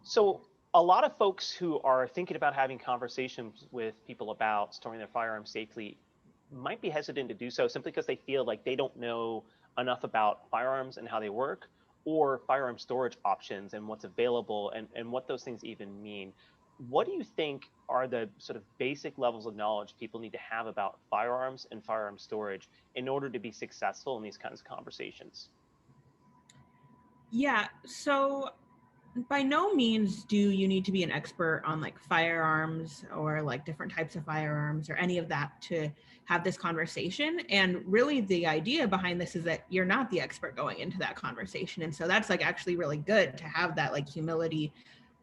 So a lot of folks who are thinking about having conversations with people about storing their firearms safely might be hesitant to do so simply because they feel like they don't know enough about firearms and how they work, or firearm storage options and what's available and what those things even mean. What do you think are the sort of basic levels of knowledge people need to have about firearms and firearm storage in order to be successful in these kinds of conversations? Yeah, so by no means do you need to be an expert on like firearms or like different types of firearms or any of that to have this conversation. And really the idea behind this is that you're not the expert going into that conversation. And so that's like actually really good to have that like humility.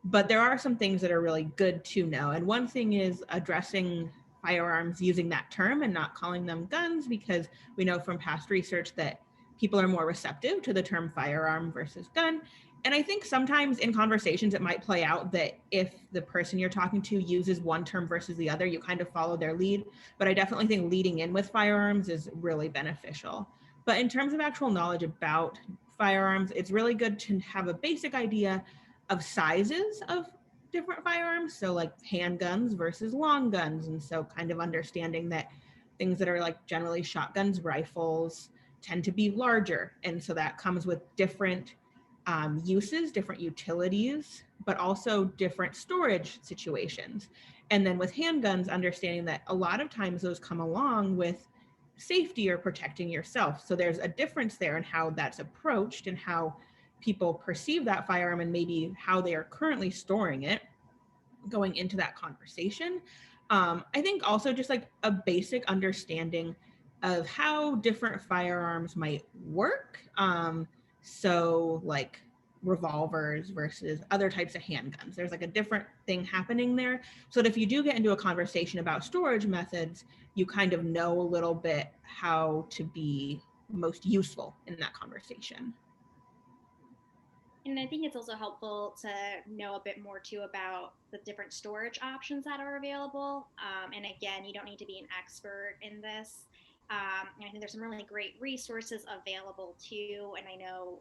But there are some things that are really good to know. And one thing is addressing firearms using that term and not calling them guns, because we know from past research that people are more receptive to the term firearm versus gun. And I think sometimes in conversations, it might play out that if the person you're talking to uses one term versus the other, you kind of follow their lead. But I definitely think leading in with firearms is really beneficial. But in terms of actual knowledge about firearms, it's really good to have a basic idea of sizes of different firearms. So like handguns versus long guns. And so kind of understanding that things that are like generally shotguns, rifles tend to be larger. And so that comes with different uses, different utilities, but also different storage situations. And then with handguns, understanding that a lot of times those come along with safety or protecting yourself. So there's a difference there in how that's approached and how people perceive that firearm and maybe how they are currently storing it going into that conversation. I think also just like a basic understanding of how different firearms might work. So like revolvers versus other types of handguns. There's like a different thing happening there. So that if you do get into a conversation about storage methods, you kind of know a little bit how to be most useful in that conversation. And I think it's also helpful to know a bit more too about the different storage options that are available. And again, you don't need to be an expert in this. I think there's some really great resources available too. And I know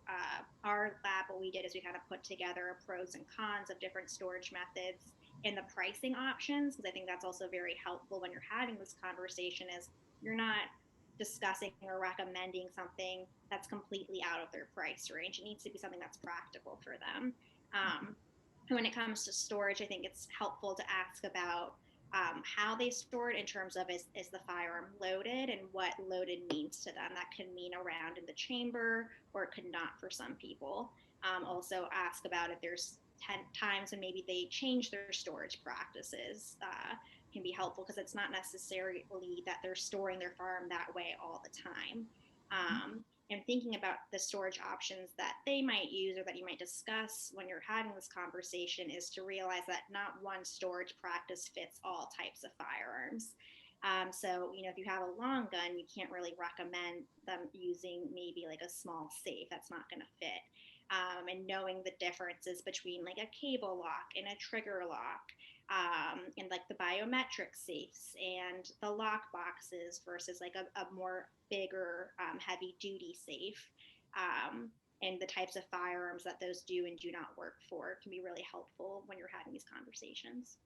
our lab, what we did is we kind of put together a pros and cons of different storage methods and the pricing options, because I think that's also very helpful when you're having this conversation is you're not discussing or recommending something that's completely out of their price range. It needs to be something that's practical for them. When it comes to storage, I think it's helpful to ask about how they store it in terms of is the firearm loaded and what loaded means to them. That can mean around in the chamber or it could not for some people. Also ask about if there's 10 times when maybe they change their storage practices. Can be helpful because it's not necessarily that they're storing their firearm that way all the time. And thinking about the storage options that they might use or that you might discuss when you're having this conversation is to realize that not one storage practice fits all types of firearms. So, if you have a long gun, you can't really recommend them using maybe like a small safe. That's not going to fit. And knowing the differences between like a cable lock and a trigger lock, and like the biometric safes and the lock boxes versus like a more bigger heavy duty safe, and the types of firearms that those do and do not work for can be really helpful when you're having these conversations.